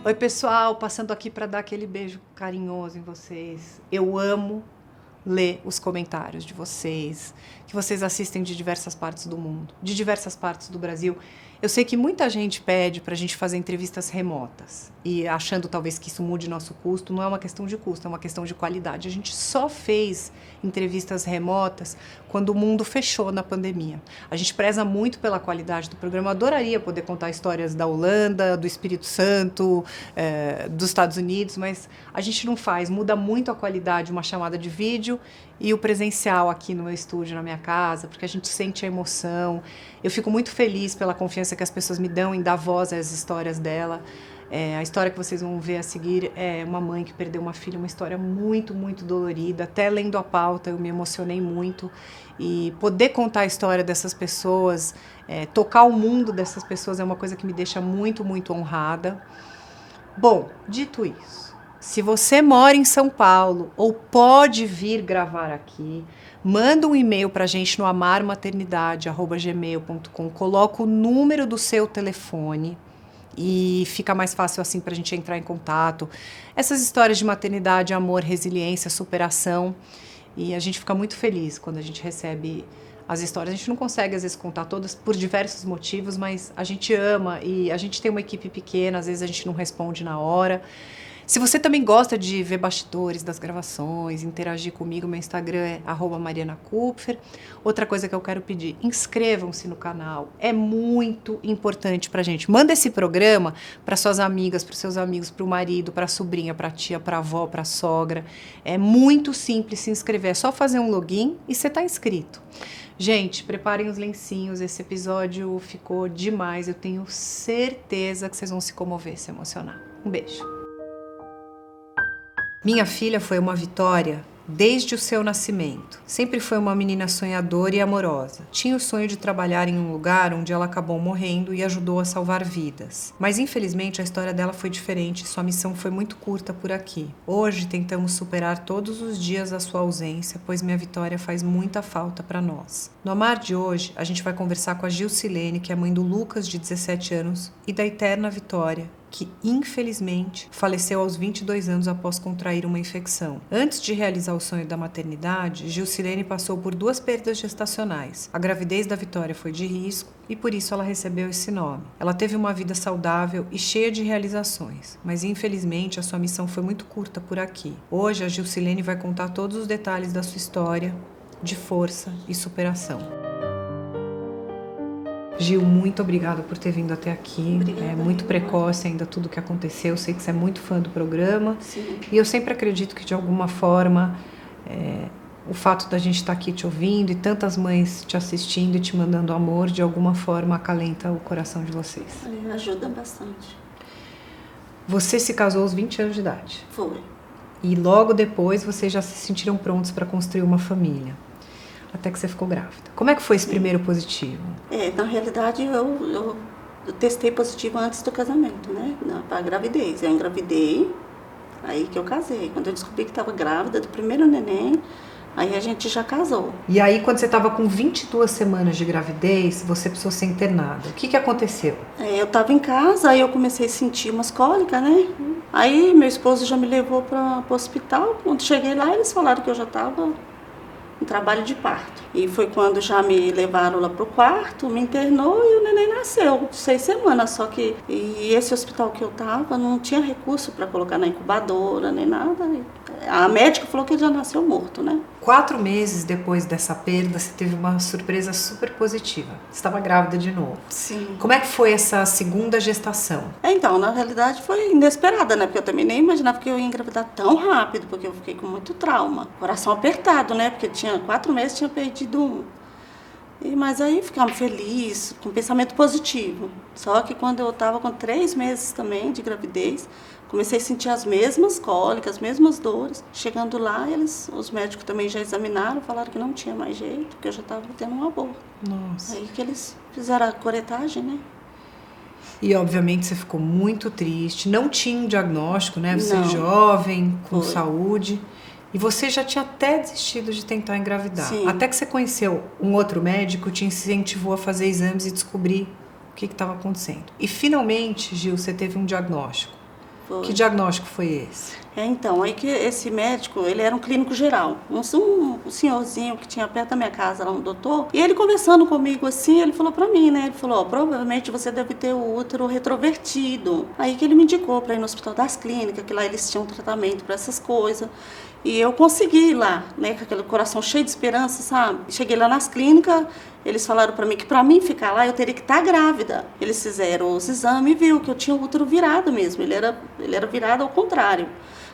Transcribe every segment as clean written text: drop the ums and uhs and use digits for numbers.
Oi, pessoal, passando aqui para dar aquele beijo carinhoso em vocês. Eu amo ler os comentários de vocês, que vocês assistem de diversas partes do mundo, de diversas partes do Brasil. Eu sei que muita gente pede para a gente fazer entrevistas remotas e achando talvez que isso mude nosso custo. Não é uma questão de custo, é uma questão de qualidade. A gente só fez entrevistas remotas quando o mundo fechou na pandemia. A gente preza muito pela qualidade do programa. Eu adoraria poder contar histórias da Holanda, do Espírito Santo, dos Estados Unidos, mas a gente não faz. Muda muito a qualidade uma chamada de vídeo e o presencial aqui no meu estúdio, na minha casa, porque a gente sente a emoção. Eu fico muito feliz pela confiança que as pessoas me dão em dar voz às histórias dela. A história que vocês vão ver a seguir é uma mãe que perdeu uma filha, uma história muito, muito dolorida. Até lendo a pauta eu me emocionei muito. E poder contar a história dessas pessoas, tocar o mundo dessas pessoas é uma coisa que me deixa muito, muito honrada. Bom, dito isso, se você mora em São Paulo ou pode vir gravar aqui, manda um e-mail para a gente no amarmaternidade@gmail.com, coloca o número do seu telefone e fica mais fácil assim para a gente entrar em contato. Essas histórias de maternidade, amor, resiliência, superação, e a gente fica muito feliz quando a gente recebe as histórias. A gente não consegue às vezes contar todas por diversos motivos, mas a gente ama e a gente tem uma equipe pequena, às vezes a gente não responde na hora. Se você também gosta de ver bastidores das gravações, interagir comigo, meu Instagram é @marianakupfer. Outra coisa que eu quero pedir, inscrevam-se no canal, é muito importante pra gente. Manda esse programa para suas amigas, para seus amigos, para o marido, para a sobrinha, para a tia, para a avó, para a sogra. É muito simples se inscrever, é só fazer um login e você tá inscrito. Gente, preparem os lencinhos, esse episódio ficou demais, eu tenho certeza que vocês vão se comover, se emocionar. Um beijo. Minha filha foi uma vitória desde o seu nascimento. Sempre foi uma menina sonhadora e amorosa. Tinha o sonho de trabalhar em um lugar onde ela acabou morrendo e ajudou a salvar vidas. Mas infelizmente a história dela foi diferente e sua missão foi muito curta por aqui. Hoje tentamos superar todos os dias a sua ausência, pois minha Vitória faz muita falta para nós. No Amar de hoje, a gente vai conversar com a Gilcilene, que é mãe do Lucas, de 17 anos, e da eterna Vitória, que infelizmente faleceu aos 22 anos após contrair uma infecção. Antes de realizar o sonho da maternidade, Gilcilene passou por 2 perdas gestacionais. A gravidez da Vitória foi de risco e por isso ela recebeu esse nome. Ela teve uma vida saudável e cheia de realizações, mas infelizmente a sua missão foi muito curta por aqui. Hoje a Gilcilene vai contar todos os detalhes da sua história de força e superação. Gil, muito obrigada por ter vindo até aqui. Obrigada, é muito precoce ainda tudo que aconteceu. Eu sei que você é muito fã do programa. Sim. E eu sempre acredito que de alguma forma o fato da gente estar aqui te ouvindo e tantas mães te assistindo e te mandando amor, de alguma forma acalenta o coração de vocês. Ajuda bastante. Você se casou aos 20 anos de idade. Foi. E logo depois vocês já se sentiram prontos para construir uma família. Até que você ficou grávida. Como é que foi esse primeiro positivo? Na realidade, eu testei positivo antes do casamento, né? Para gravidez. Eu engravidei, aí que eu casei. Quando eu descobri que estava grávida do primeiro neném, aí a gente já casou. E aí, quando você estava com 22 semanas de gravidez, você precisou ser internada. O que aconteceu? Eu estava em casa, aí eu comecei a sentir umas cólicas, né? Aí meu esposo já me levou para o hospital. Quando cheguei lá, eles falaram que eu já estava em trabalho de parto. E foi quando já me levaram lá pro quarto, me internou e o neném nasceu, 6 semanas. Só que esse hospital que eu tava não tinha recurso para colocar na incubadora, nem nada. A médica falou que ele já nasceu morto, né? 4 meses depois dessa perda, você teve uma surpresa super positiva. Você estava grávida de novo. Sim. Como é que foi essa segunda gestação? Então, na realidade foi inesperada, né? Porque eu também nem imaginava que eu ia engravidar tão rápido, porque eu fiquei com muito trauma. Coração apertado, né? Porque tinha 4 meses, tinha perdido um. Mas aí ficava feliz, com pensamento positivo. Só que quando eu estava com 3 meses também de gravidez, comecei a sentir as mesmas cólicas, as mesmas dores. Chegando lá, os médicos também já examinaram, falaram que não tinha mais jeito, que eu já estava tendo um aborto. Nossa. Aí que eles fizeram a curetagem, né? E obviamente você ficou muito triste, não tinha um diagnóstico, né? Você Não. jovem, com Foi. saúde. E você já tinha até desistido de tentar engravidar. Sim. Até que você conheceu um outro médico, te incentivou a fazer exames e descobrir o que estava acontecendo. E finalmente, Gil, você teve um diagnóstico. Foi. Que diagnóstico foi esse? Então, aí que esse médico, ele era um clínico geral, um senhorzinho que tinha perto da minha casa, lá um doutor, e ele conversando comigo assim, ele falou pra mim, né, ele falou, provavelmente você deve ter o útero retrovertido. Aí que ele me indicou pra ir no Hospital das Clínicas, que lá eles tinham tratamento pra essas coisas. E eu consegui ir lá, né, com aquele coração cheio de esperança, sabe? Cheguei lá nas clínicas, eles falaram pra mim que pra mim ficar lá eu teria que estar grávida. Eles fizeram os exames e viu que eu tinha o útero virado mesmo, ele era virado ao contrário.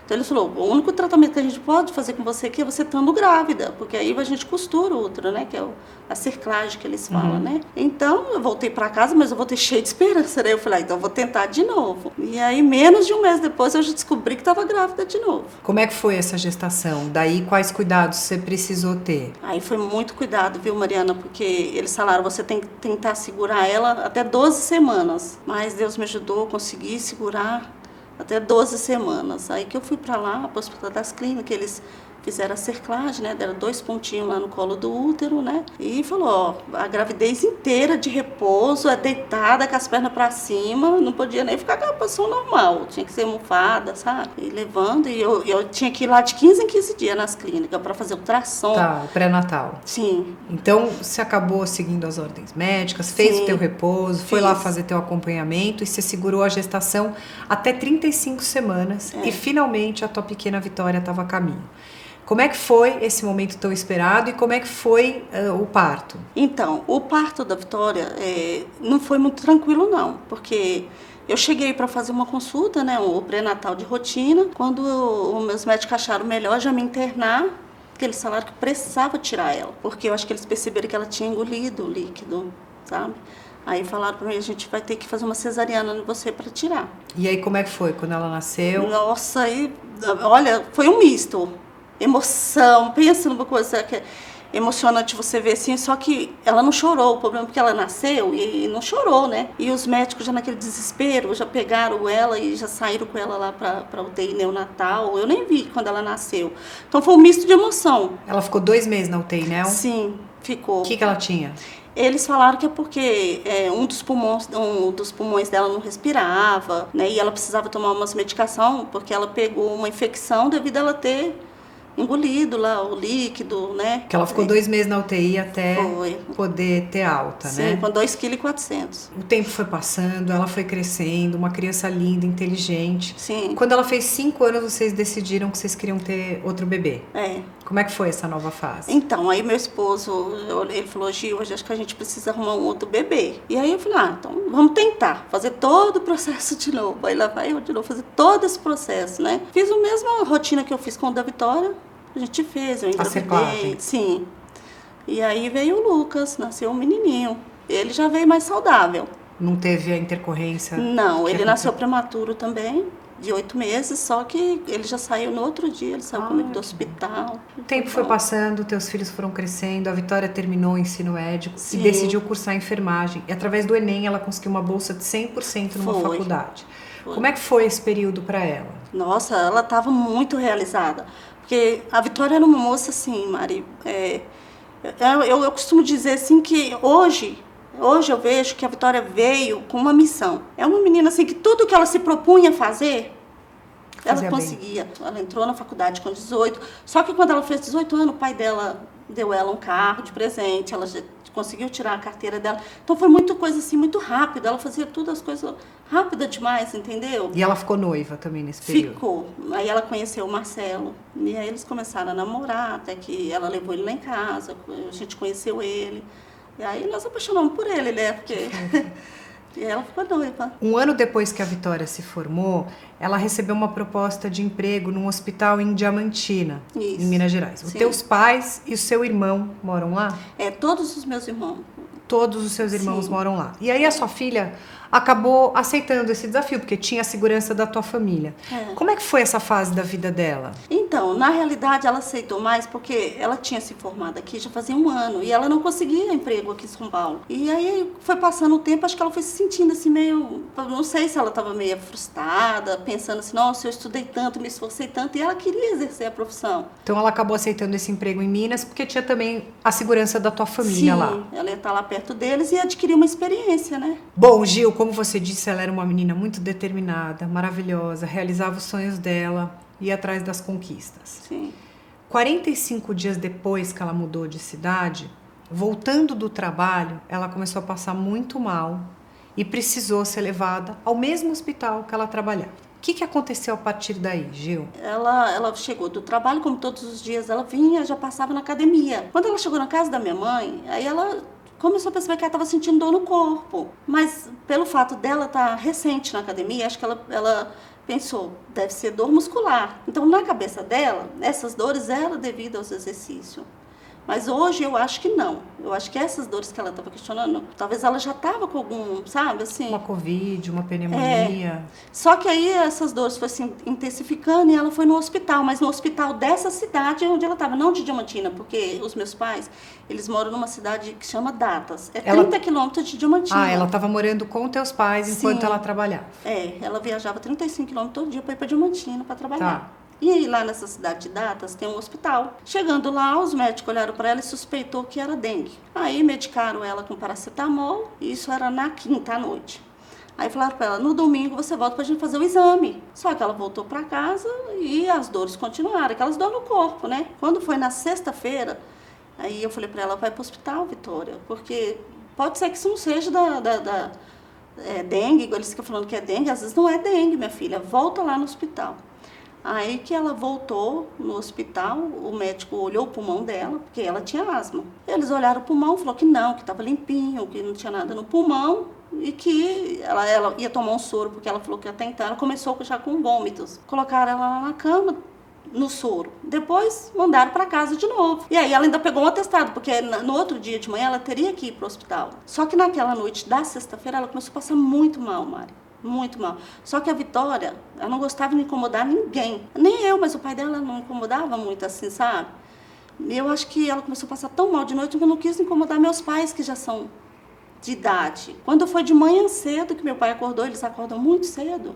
Então ele falou, o único tratamento que a gente pode fazer com você aqui é você estando grávida, porque aí a gente costura o útero, né, que é a cerclagem que eles falam, né. Então eu voltei para casa, mas eu voltei cheia de esperança, né, eu falei, então eu vou tentar de novo. E aí menos de um mês depois eu já descobri que estava grávida de novo. Como é que foi essa gestação? Daí quais cuidados você precisou ter? Aí foi muito cuidado, viu, Mariana, porque eles falaram, você tem que tentar segurar ela até 12 semanas, mas Deus me ajudou, eu consegui segurar até 12 semanas. Aí que eu fui para lá, para o Hospital das Clínicas, eles fizeram a cerclagem, né? Deram 2 pontinhos lá no colo do útero, né? E falou, ó, a gravidez inteira de repouso, é deitada com as pernas para cima, não podia nem ficar com a posição normal, tinha que ser almofada, sabe? E levando, e eu tinha que ir lá de 15 em 15 dias nas clínicas para fazer ultrassom. Tá, o pré-natal. Sim. Então, você acabou seguindo as ordens médicas, fez Sim, o teu repouso, foi fiz. lá fazer teu acompanhamento e você segurou a gestação até 35 semanas e finalmente a tua pequena Vitória estava a caminho. Como é que foi esse momento tão esperado e como é que foi o parto? Então, o parto da Vitória não foi muito tranquilo não, porque eu cheguei para fazer uma consulta, né, o pré-natal de rotina, quando os meus médicos acharam melhor já me internar, porque eles falaram que precisava tirar ela, porque eu acho que eles perceberam que ela tinha engolido o líquido, sabe? Aí falaram para mim, a gente vai ter que fazer uma cesariana em você para tirar. E aí como é que foi quando ela nasceu? Nossa, aí, olha, foi um misto. Emoção, pensa numa coisa que é emocionante você ver assim, só que ela não chorou, o problema é porque ela nasceu e não chorou, né? E os médicos já naquele desespero, já pegaram ela e já saíram com ela lá para UTI neonatal, eu nem vi quando ela nasceu. Então foi um misto de emoção. Ela ficou 2 meses na UTI, né? Sim, ficou. O que ela tinha? Eles falaram que é porque um dos pulmões dela não respirava, né? E ela precisava tomar umas medicação porque ela pegou uma infecção devido a ela ter engolido lá o líquido, né? Que ela ficou 2 meses na UTI até Foi. poder ter alta, Sim, né? com 2,4 kg. O tempo foi passando, ela foi crescendo, uma criança linda, inteligente. Sim. Quando ela fez 5 anos, vocês decidiram que vocês queriam ter outro bebê. Como é que foi essa nova fase? Então, aí meu esposo, ele falou, Gil, hoje acho que a gente precisa arrumar um outro bebê. E aí eu falei, então vamos tentar, fazer todo o processo de novo. Aí lá vai eu de novo fazer todo esse processo, né? Fiz a mesma rotina que eu fiz com o da Vitória, a gente fez, eu engravidei. Sim. E aí veio o Lucas, nasceu um menininho. Ele já veio mais saudável. Não teve a intercorrência? Não, ele nasceu prematuro também, de 8 meses, só que ele já saiu no outro dia, ele saiu comigo do hospital. O tempo foi passando, teus filhos foram crescendo, a Vitória terminou o ensino médio Sim. e decidiu cursar enfermagem. E através do Enem ela conseguiu uma bolsa de 100% numa faculdade. Como é que foi esse período para ela? Nossa, ela estava muito realizada. Porque a Vitória era uma moça assim, Mari, eu costumo dizer assim que hoje eu vejo que a Vitória veio com uma missão. É uma menina assim que tudo que ela se propunha a fazer, ela conseguia. Ela entrou na faculdade com 18, só que quando ela fez 18 anos, o pai dela deu ela um carro de presente, ela já conseguiu tirar a carteira dela. Então foi muita coisa assim, muito rápida. Ela fazia todas as coisas rápida demais, entendeu? E ela ficou noiva também nesse período? Ficou. Aí ela conheceu o Marcelo. E aí eles começaram a namorar, até que ela levou ele lá em casa, a gente conheceu ele. E aí nós apaixonamos por ele, né? Porque... E ela ficou noiva. Um ano depois que a Vitória se formou, ela recebeu uma proposta de emprego num hospital em Diamantina, em Minas Gerais. Os teus pais e o seu irmão moram lá? Todos os meus irmãos. Todos os seus irmãos moram lá. E aí a sua filha acabou aceitando esse desafio, porque tinha a segurança da tua família. Como é que foi essa fase da vida dela? Então, na realidade, ela aceitou mais porque ela tinha se formado aqui já fazia 1 ano e ela não conseguia emprego aqui em São Paulo. E aí foi passando o tempo, acho que ela foi se sentindo assim meio, não sei se ela estava meio frustrada, pensando assim, nossa, eu estudei tanto, me esforcei tanto, e ela queria exercer a profissão. Então ela acabou aceitando esse emprego em Minas porque tinha também a segurança da tua família. Sim, lá. Ela ia estar lá perto deles e adquirir uma experiência, né? Bom, Gil, como você disse, ela era uma menina muito determinada, maravilhosa, realizava os sonhos dela, ia atrás das conquistas. Sim. 45 dias depois que ela mudou de cidade, voltando do trabalho, ela começou a passar muito mal e precisou ser levada ao mesmo hospital que ela trabalhava. O que aconteceu a partir daí, Gil? Ela chegou do trabalho, como todos os dias ela vinha, já passava na academia. Quando ela chegou na casa da minha mãe, aí ela começou a perceber que ela estava sentindo dor no corpo. Mas pelo fato dela estar recente na academia, acho que ela pensou, deve ser dor muscular. Então, na cabeça dela, essas dores eram devidas aos exercícios. Mas hoje eu acho que não. Eu acho que essas dores que ela estava questionando, talvez ela já estava com algum, sabe, assim... Uma covid, uma pneumonia. Só que aí essas dores foram se intensificando e ela foi no hospital, mas no hospital dessa cidade onde ela estava, não de Diamantina, porque os meus pais, eles moram numa cidade que chama Datas. É 30 quilômetros de Diamantina. Ah, ela estava morando com teus pais enquanto ela trabalhava. Ela viajava 35 quilômetros todo dia para ir para Diamantina para trabalhar. Tá. E aí, lá nessa cidade de Datas, tem um hospital. Chegando lá, os médicos olharam para ela e suspeitou que era dengue. Aí, medicaram ela com paracetamol, e isso era na quinta à noite. Aí falaram para ela, no domingo você volta para a gente fazer o exame. Só que ela voltou para casa e as dores continuaram, aquelas dores no corpo, né? Quando foi na sexta-feira, aí eu falei para ela, vai para o hospital, Vitória, porque pode ser que isso não seja dengue, igual eles ficam falando que é dengue, às vezes não é dengue, minha filha, volta lá no hospital. Aí que ela voltou no hospital, o médico olhou o pulmão dela, porque ela tinha asma. Eles olharam o pulmão, falou que não, que estava limpinho, que não tinha nada no pulmão e que ela ia tomar um soro, porque ela falou que até então ela começou já com vômitos. Colocaram ela lá na cama, no soro. Depois mandaram para casa de novo. E aí ela ainda pegou um atestado, porque no outro dia de manhã ela teria que ir para o hospital. Só que naquela noite da sexta-feira ela começou a passar muito mal, Mari. Muito mal. Só que a Vitória, ela não gostava de incomodar ninguém. Nem eu, mas o pai dela não incomodava muito assim, sabe? Eu acho que ela começou a passar tão mal de noite que eu não quis incomodar meus pais, que já são de idade. Quando foi de manhã cedo, que meu pai acordou, eles acordam muito cedo.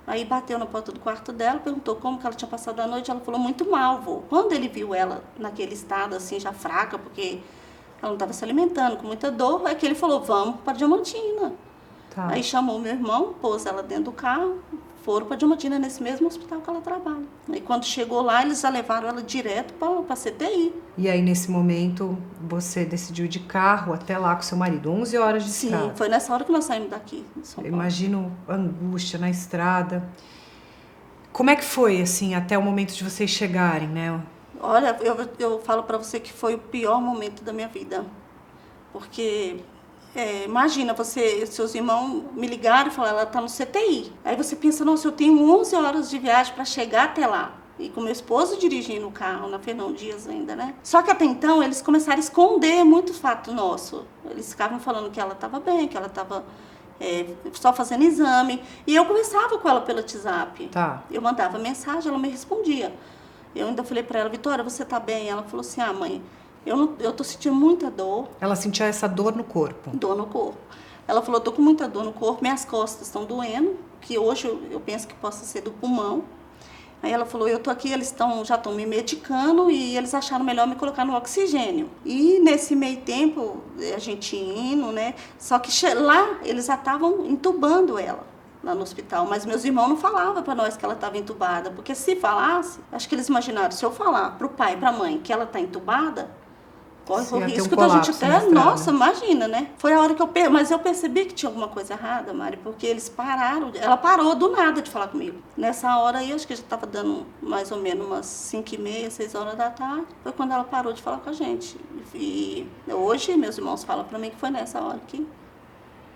Aí bateu na porta do quarto dela, perguntou como que ela tinha passado a noite. Ela falou, muito mal, vô. Quando ele viu ela naquele estado, assim, já fraca, porque ela não estava se alimentando, com muita dor, é que ele falou, vamos para Diamantina. Tá. Aí chamou meu irmão, pôs ela dentro do carro, foram para Diamantina, nesse mesmo hospital que ela trabalha. Aí quando chegou lá, eles já levaram ela direto para a CTI. E aí nesse momento, você decidiu ir de carro até lá com seu marido, 11 horas de estrada. Sim, foi nessa hora que nós saímos daqui, em São Paulo. Imagino a angústia na estrada. Como é que foi, assim, até o momento de vocês chegarem, né? Olha, eu falo para você que foi o pior momento da minha vida. Porque... imagina, seus irmãos me ligaram e falaram, ela está no CTI. Aí você pensa, nossa, eu tenho 11 horas de viagem para chegar até lá. E com meu esposo dirigindo o carro, na Fernão Dias ainda, né? Só que até então, eles começaram a esconder muito fato nosso. Eles ficavam falando que ela estava bem, que ela estava só fazendo exame. E eu conversava com ela pelo WhatsApp. Tá. Eu mandava mensagem, ela me respondia. Eu ainda falei para ela, Vitória, você está bem? Ela falou assim, mãe... Eu tô sentindo muita dor. Ela sentia essa dor no corpo? Dor no corpo. Ela falou, tô com muita dor no corpo, minhas costas estão doendo, que hoje eu penso que possa ser do pulmão. Aí ela falou, eu tô aqui, eles já estão me medicando e eles acharam melhor me colocar no oxigênio. E nesse meio tempo, a gente indo, né? Só que lá, eles já estavam entubando ela. Lá no hospital, mas meus irmãos não falavam para nós que ela estava entubada, porque se falasse, acho que eles imaginaram, se eu falar para o pai e para a mãe que ela está entubada, corre o risco da gente até, nossa, imagina, né? Foi a hora que mas eu percebi que tinha alguma coisa errada, Mari, porque eles pararam, ela parou do nada de falar comigo. Nessa hora aí, acho que já estava dando mais ou menos umas 5h30, 6 horas da tarde, foi quando ela parou de falar com a gente. E hoje, meus irmãos falam para mim que foi nessa hora que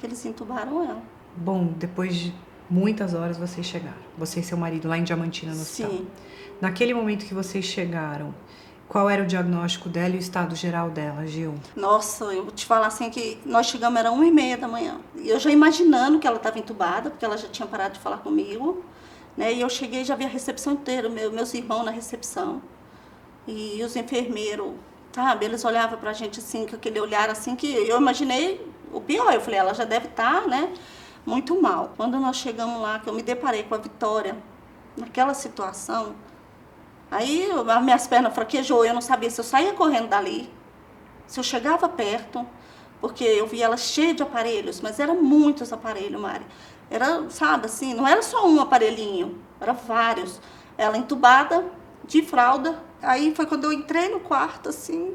eles entubaram ela. Bom, depois de muitas horas vocês chegaram. Você e seu marido lá em Diamantina, no hospital. Sim. Naquele momento que vocês chegaram, qual era o diagnóstico dela e o estado geral dela, Gil? Nossa, eu vou te falar assim que nós chegamos, era 1h30 da manhã. Eu já imaginando que ela estava entubada, porque ela já tinha parado de falar comigo. né? E eu cheguei e já vi a recepção inteira, meus irmãos na recepção. E os enfermeiros, sabe, eles olhavam pra gente assim, com aquele olhar assim, que eu imaginei o pior. Eu falei, ela já deve estar, né, muito mal. Quando nós chegamos lá, que eu me deparei com a Vitória, naquela situação, aí as minhas pernas fraquejou, eu não sabia se eu saía correndo dali, se eu chegava perto, porque eu vi ela cheia de aparelhos, mas eram muitos aparelhos, Mari. Era, sabe, assim, não era só um aparelhinho, eram vários. Ela entubada, de fralda. Aí foi quando eu entrei no quarto, assim,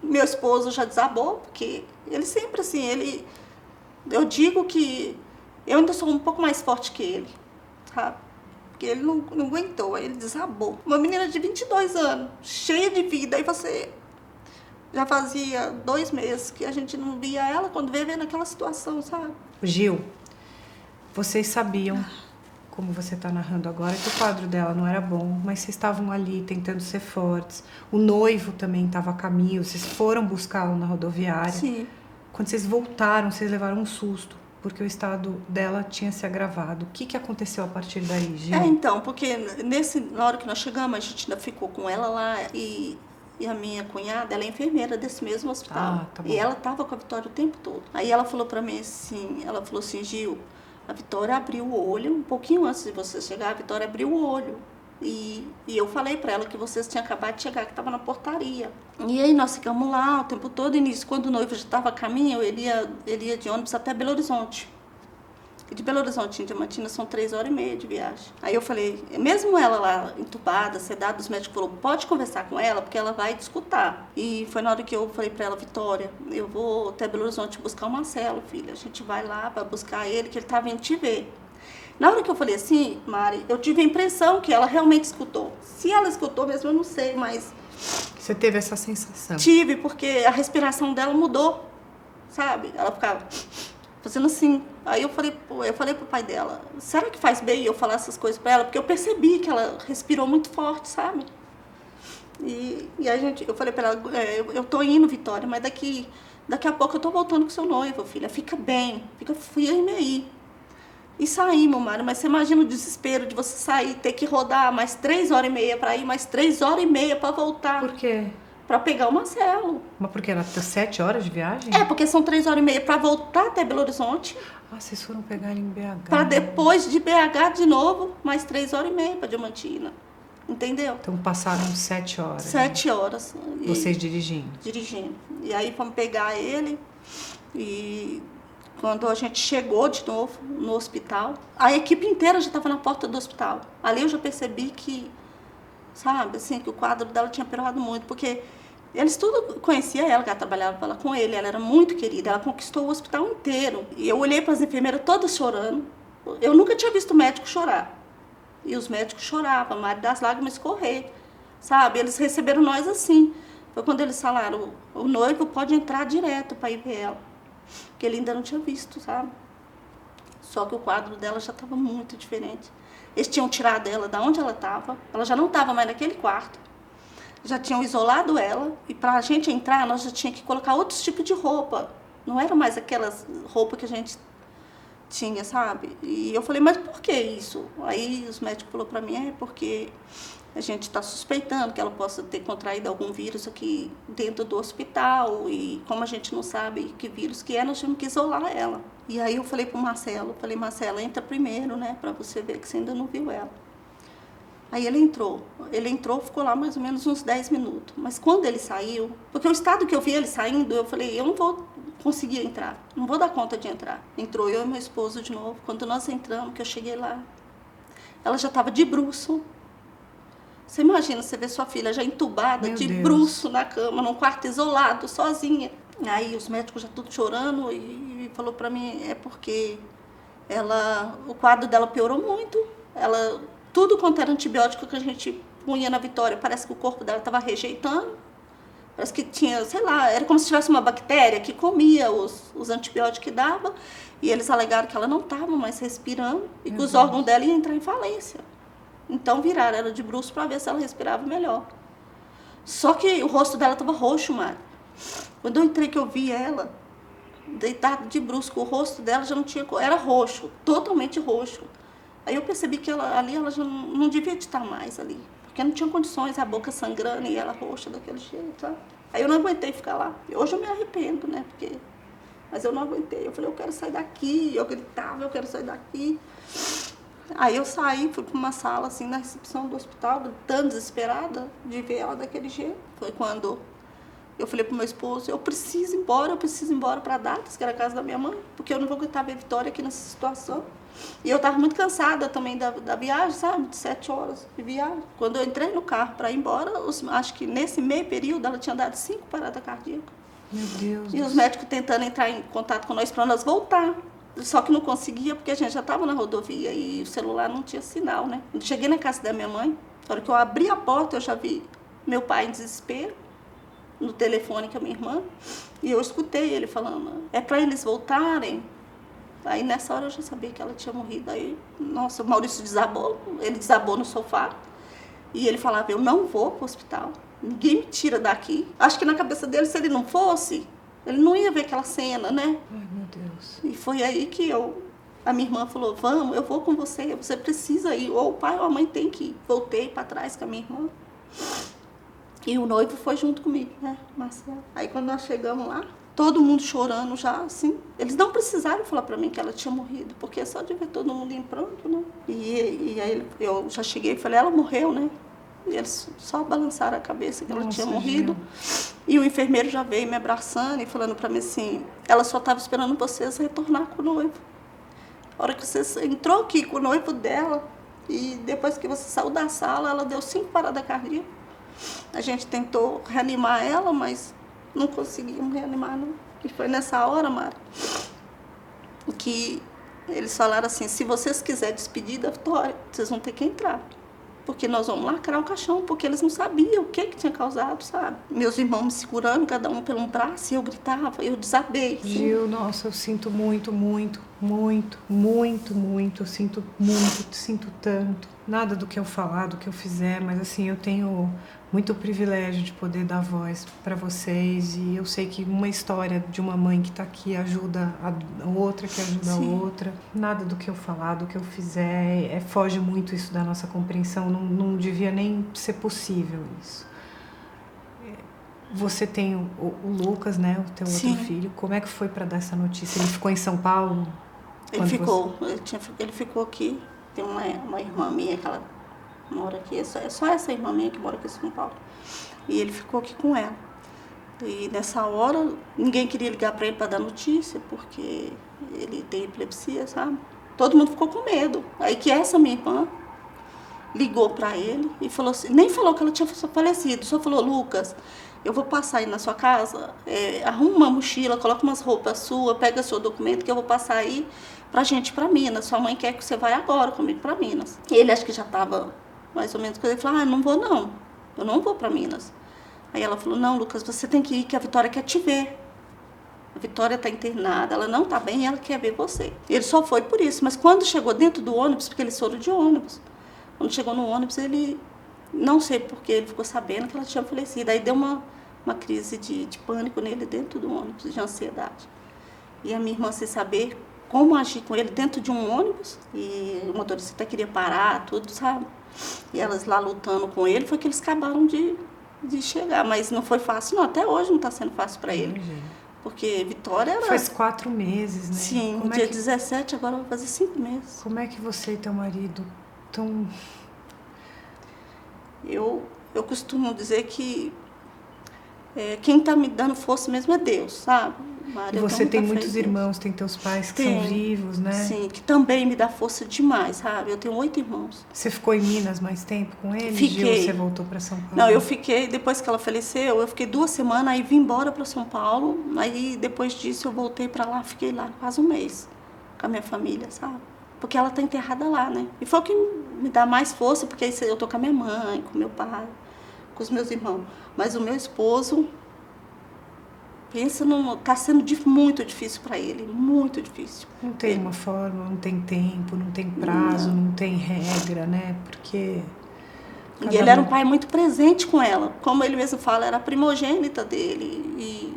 meu esposo já desabou, porque ele sempre, assim, eu digo que eu ainda sou um pouco mais forte que ele, sabe? Porque ele não aguentou, aí ele desabou. Uma menina de 22 anos, cheia de vida, aí você... Já fazia 2 meses que a gente não via ela, quando veio ver naquela situação, sabe? Gil, vocês sabiam, como você está narrando agora, que o quadro dela não era bom, mas vocês estavam ali tentando ser fortes. O noivo também estava a caminho, vocês foram buscá-lo na rodoviária. Sim. Quando vocês voltaram, vocês levaram um susto, porque o estado dela tinha se agravado. O que aconteceu a partir daí, Gil? Então, porque na hora que nós chegamos, a gente ainda ficou com ela lá e a minha cunhada, ela é enfermeira desse mesmo hospital. Tá bom. E ela estava com a Vitória o tempo todo. Aí ela falou para mim assim, Gil, a Vitória abriu o olho, um pouquinho antes de você chegar, a Vitória abriu o olho. E eu falei para ela que vocês tinham acabado de chegar, que estava na portaria. E aí nós ficamos lá o tempo todo, e nisso, quando o noivo já estava a caminho, ele ia de ônibus até Belo Horizonte. E de Belo Horizonte em Diamantina são 3h30 de viagem. Aí eu falei, mesmo ela lá entubada, sedada, os médicos falaram, pode conversar com ela, porque ela vai te escutar. E foi na hora que eu falei para ela, Vitória, eu vou até Belo Horizonte buscar o Marcelo, filha. A gente vai lá para buscar ele, que ele tá vindo te ver. Na hora que eu falei assim, Mari, eu tive a impressão que ela realmente escutou. Se ela escutou mesmo, eu não sei, mas... Você teve essa sensação? Tive, porque a respiração dela mudou, sabe? Ela ficava fazendo assim. Aí eu falei pro pai dela, será que faz bem eu falar essas coisas pra ela? Porque eu percebi que ela respirou muito forte, sabe? E eu falei pra ela, eu tô indo, Vitória, mas daqui a pouco eu tô voltando com seu noivo, filha. Fica bem, fica firme aí. E saímos, Mário, mas você imagina o desespero de você sair, ter que rodar mais 3h30 para ir, mais 3h30 para voltar. Por quê? Para pegar o Marcelo. Mas por quê? Era 7 horas de viagem? É, porque são 3h30 para voltar até Belo Horizonte. Ah, vocês foram pegar ele em BH. Para depois de BH de novo, mais 3h30 para Diamantina. Entendeu? Então passaram 7 horas. 7 horas. Vocês dirigindo? Dirigindo. E aí fomos pegar ele e... Quando a gente chegou de novo no hospital, a equipe inteira já estava na porta do hospital. Ali eu já percebi que, sabe, assim, que o quadro dela tinha piorado muito, porque eles tudo conheciam ela, que ela trabalhava lá com ele, ela era muito querida, ela conquistou o hospital inteiro. E eu olhei para as enfermeiras todas chorando. Eu nunca tinha visto médico chorar. E os médicos choravam, a Mari das lágrimas escorrer, sabe? Eles receberam nós assim. Foi quando eles falaram, o noivo pode entrar direto para ir ver ela. Que ele ainda não tinha visto, sabe? Só que o quadro dela já estava muito diferente. Eles tinham tirado ela da onde ela estava, ela já não estava mais naquele quarto. Já tinham isolado ela, e para a gente entrar, nós já tínhamos que colocar outros tipos de roupa. Não era mais aquelas roupas que a gente tinha, sabe? E eu falei, mas por que isso? Aí os médicos falaram para mim, é porque a gente está suspeitando que ela possa ter contraído algum vírus aqui dentro do hospital, e como a gente não sabe que vírus que é, nós tínhamos que isolar ela. E aí eu falei pro Marcelo, Marcelo, entra primeiro, né, para você ver que você ainda não viu ela. Aí ele entrou, ficou lá mais ou menos uns 10 minutos, mas quando ele saiu, porque o estado que eu vi ele saindo, eu falei, eu não vou conseguir entrar, não vou dar conta de entrar. Entrou eu e meu esposo de novo. Quando nós entramos, que eu cheguei lá, ela já estava de bruço. Você imagina, você vê sua filha já entubada, Meu de Deus. bruço na cama, num quarto isolado, sozinha. Aí os médicos já tudo chorando e falou pra mim, é porque o quadro dela piorou muito. Tudo quanto era antibiótico que a gente punha na Vitória, parece que o corpo dela estava rejeitando. Parece que tinha, sei lá, era como se tivesse uma bactéria que comia os antibióticos que dava. E eles alegaram que ela não estava mais respirando e que os órgãos dela iam entrar em falência. Então viraram ela de bruço para ver se ela respirava melhor. Só que o rosto dela estava roxo, Mari. Quando eu entrei, que eu vi ela deitada de bruço, o rosto dela já não tinha cor, era roxo, totalmente roxo. Aí eu percebi que ela já não devia estar mais ali, porque não tinha condições, a boca sangrando e ela roxa daquele jeito, sabe? Aí eu não aguentei ficar lá. Hoje eu me arrependo, né? Mas eu não aguentei. Eu falei, eu quero sair daqui. Eu gritava, eu quero sair daqui. Aí eu saí, fui para uma sala, assim, na recepção do hospital, gritando, desesperada, de ver ela daquele jeito. Foi quando eu falei pro meu esposo, eu preciso ir embora para Datas, que era a casa da minha mãe, porque eu não vou aguentar ver Vitória aqui nessa situação. E eu estava muito cansada também da viagem, sabe? De 7 horas de viagem. Quando eu entrei no carro para ir embora, acho que nesse meio período ela tinha dado 5 paradas cardíacas. Meu Deus. E os médicos tentando entrar em contato com nós para nós voltar. Só que não conseguia, porque a gente já estava na rodovia e o celular não tinha sinal, né? Eu cheguei na casa da minha mãe, na hora que eu abri a porta, eu já vi meu pai em desespero, no telefone com a minha irmã, e eu escutei ele falando, é para eles voltarem? Aí nessa hora eu já sabia que ela tinha morrido. Aí, nossa, o Maurício desabou, ele desabou no sofá, e ele falava, eu não vou para o hospital, ninguém me tira daqui. Acho que na cabeça dele, se ele não fosse, ele não ia ver aquela cena, né? Ai, meu Deus. E foi aí que a minha irmã falou, vamos, eu vou com você precisa ir, ou o pai ou a mãe tem que ir. Voltei para trás com a minha irmã. E o noivo foi junto comigo, né, Marcelo? Aí quando nós chegamos lá, todo mundo chorando já, assim. Eles não precisaram falar para mim que ela tinha morrido, porque é só de ver todo mundo em pronto, né? E aí eu já cheguei e falei, ela morreu, né? E eles só balançaram a cabeça que ela tinha morrido. E o enfermeiro já veio me abraçando e falando para mim assim, ela só estava esperando vocês retornar com o noivo. A hora que você entrou aqui com o noivo dela, e depois que você saiu da sala, ela deu 5 paradas cardíacas. A gente tentou reanimar ela, mas não conseguimos reanimar, não. E foi nessa hora, Mara, que eles falaram assim, se vocês quiserem despedir da Vitória, vocês vão ter que entrar. Porque nós vamos lacrar o caixão, porque eles não sabiam o que tinha causado, sabe? Meus irmãos me segurando, cada um pelo braço, e eu gritava, eu desabei. Assim. Gil, nossa, eu sinto muito, eu sinto tanto. Nada do que eu falar, do que eu fizer, mas assim, eu tenho muito privilégio de poder dar voz para vocês, e eu sei que uma história de uma mãe que está aqui ajuda a outra, que ajuda a outra. Nada do que eu falar, do que eu fizer, foge muito isso da nossa compreensão, não devia nem ser possível isso. Você tem o Lucas, né, o teu outro filho, como é que foi para dar essa notícia? Ele ficou em São Paulo? Ele ficou aqui, tem uma irmã minha que ela mora aqui, é só essa irmã minha que mora aqui em São Paulo. E ele ficou aqui com ela. E nessa hora, ninguém queria ligar para ele para dar notícia, porque ele tem epilepsia, sabe? Todo mundo ficou com medo. Aí que essa minha irmã ligou para ele e falou assim, nem falou que ela tinha falecido, só falou, Lucas, eu vou passar aí na sua casa, arruma uma mochila, coloca umas roupas suas, pega seu documento que eu vou passar aí pra gente ir pra Minas. Sua mãe quer que você vá agora comigo pra Minas. E ele acho que já estava mais ou menos com ele, falou, não vou não, eu não vou pra Minas. Aí ela falou, não, Lucas, você tem que ir, que a Vitória quer te ver. A Vitória está internada, ela não está bem e ela quer ver você. Ele só foi por isso, mas quando chegou dentro do ônibus, porque eles foram de ônibus, quando chegou no ônibus, ele, não sei porque, ele ficou sabendo que ela tinha falecido. Aí deu uma crise de pânico nele dentro do ônibus, de ansiedade. E a minha irmã, sem saber como agir com ele dentro de um ônibus, e o motorista até queria parar, tudo, sabe? E elas lá lutando com ele, foi que eles acabaram de chegar, mas não foi fácil, não. Até hoje não está sendo fácil para ele. Porque Vitória era... Faz 4 meses, né? Sim, como dia 17, agora vai fazer 5 meses. Como é que você e teu marido estão... Eu costumo dizer que quem está me dando força mesmo é Deus, sabe? Mária, e você tem muitos irmãos, tem teus pais que são vivos, né? Sim, que também me dá força demais, sabe? Eu tenho 8 irmãos. Você ficou em Minas mais tempo com eles? Fiquei. Ou você voltou para São Paulo? Não, eu fiquei, depois que ela faleceu, eu fiquei 2 semanas, aí vim embora para São Paulo, aí depois disso eu voltei para lá, fiquei lá quase um mês com a minha família, sabe? Porque ela tá enterrada lá, né? E foi o que me dá mais força, porque aí eu tô com a minha mãe, com meu pai, com os meus irmãos. Mas o meu esposo... Pensa, está sendo muito difícil para ele, muito difícil. Não tem uma forma, não tem tempo, não tem prazo, não tem regra, né? Porque... E ele era um pai muito presente com ela. Como ele mesmo fala, era a primogênita dele. E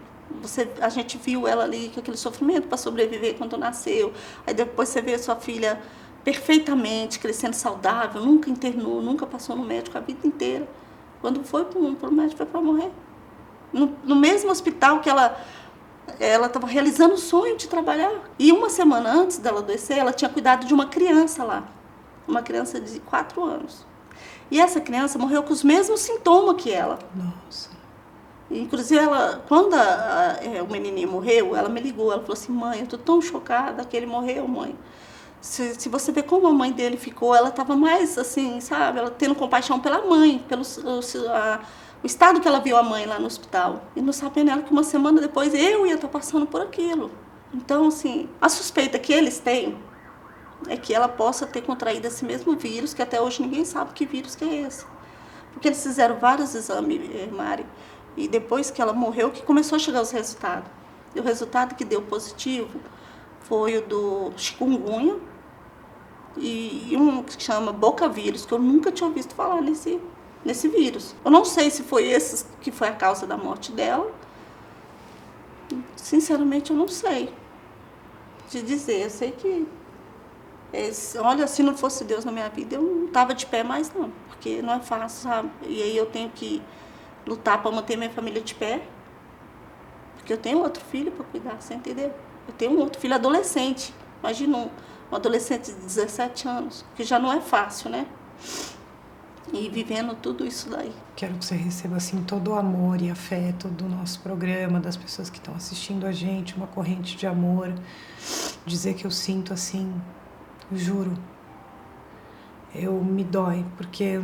a gente viu ela ali com aquele sofrimento para sobreviver quando nasceu. Aí depois você vê a sua filha perfeitamente, crescendo saudável, nunca internou, nunca passou no médico a vida inteira. Quando foi para o médico, foi para morrer. No mesmo hospital que ela estava realizando o sonho de trabalhar. E uma semana antes dela adoecer, ela tinha cuidado de uma criança lá. Uma criança de 4 anos. E essa criança morreu com os mesmos sintomas que ela. Nossa. Inclusive, quando o menininho morreu, ela me ligou. Ela falou assim, mãe, eu estou tão chocada que ele morreu, mãe. Se você ver como a mãe dele ficou, ela estava mais assim, sabe? Ela tendo compaixão pela mãe, pelo o estado que ela viu a mãe lá no hospital. E não sabendo ela que uma semana depois eu ia estar passando por aquilo. Então, assim, a suspeita que eles têm é que ela possa ter contraído esse mesmo vírus, que até hoje ninguém sabe que vírus que é esse. Porque eles fizeram vários exames, Mari, e depois que ela morreu, que começou a chegar os resultados. E o resultado que deu positivo foi o do chikungunya e um que chama boca vírus, que eu nunca tinha visto falar nesse vírus. Eu não sei se foi esse que foi a causa da morte dela. Sinceramente, eu não sei te dizer. Eu sei que, olha, se não fosse Deus na minha vida, eu não estava de pé mais não, porque não é fácil, sabe? E aí eu tenho que lutar para manter minha família de pé, porque eu tenho outro filho para cuidar, você entendeu? Eu tenho um outro filho adolescente, imagina um adolescente de 17 anos, que já não é fácil, né? E vivendo tudo isso daí. Quero que você receba, assim, todo o amor e afeto do nosso programa, das pessoas que estão assistindo a gente, uma corrente de amor. Dizer que eu sinto, assim, juro, me dói, porque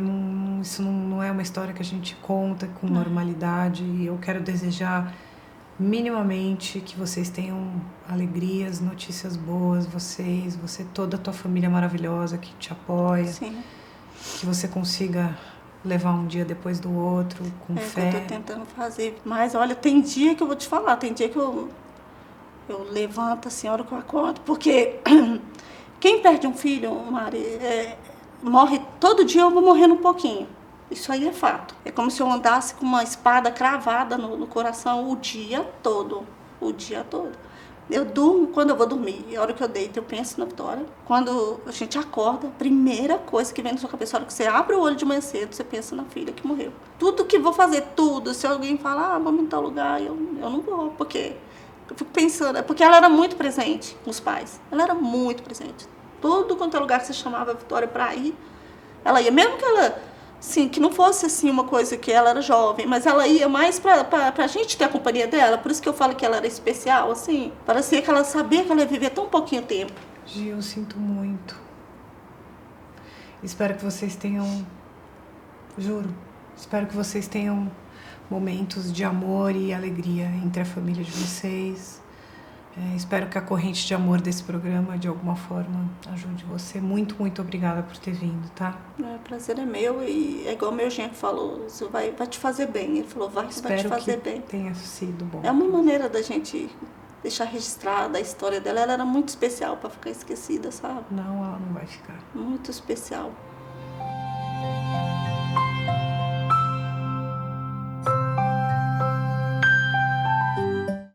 isso não é uma história que a gente conta com normalidade. E eu quero desejar minimamente que vocês tenham alegrias, notícias boas, você, toda a tua família maravilhosa que te apoia. Sim. Que você consiga levar um dia depois do outro, com fé. Que eu tô tentando fazer. Mas, olha, tem dia que eu vou te falar, tem dia que eu levanto assim, a hora que eu acordo, porque quem perde um filho, Mari, morre todo dia, eu vou morrendo um pouquinho. Isso aí é fato. É como se eu andasse com uma espada cravada no coração o dia todo. O dia todo. Eu durmo, quando eu vou dormir, a hora que eu deito, eu penso na Vitória. Quando a gente acorda, a primeira coisa que vem na sua cabeça, a hora que você abre o olho de manhã cedo, você pensa na filha que morreu. Tudo que vou fazer, tudo. Se alguém falar, vamos em tal lugar, eu não vou, porque eu fico pensando. É porque ela era muito presente com os pais. Ela era muito presente. Tudo quanto é lugar que você chamava a Vitória para ir, ela ia. Mesmo que ela, sim, que não fosse assim uma coisa que ela era jovem, mas ela ia mais pra gente ter a companhia dela. Por isso que eu falo que ela era especial, assim. Parecia que ela sabia que ela ia viver tão pouquinho tempo. Gi, eu sinto muito. Espero que vocês tenham, juro, espero que vocês tenham momentos de amor e alegria entre a família de vocês. Espero que a corrente de amor desse programa, de alguma forma, ajude você. Muito, muito obrigada por ter vindo, tá? O prazer é meu e é igual meu genro falou, isso vai te fazer bem. Ele falou, vai te fazer bem. Tenha sido bom. É uma maneira da gente deixar registrada a história dela. Ela era muito especial para ficar esquecida, sabe? Não, ela não vai ficar. Muito especial.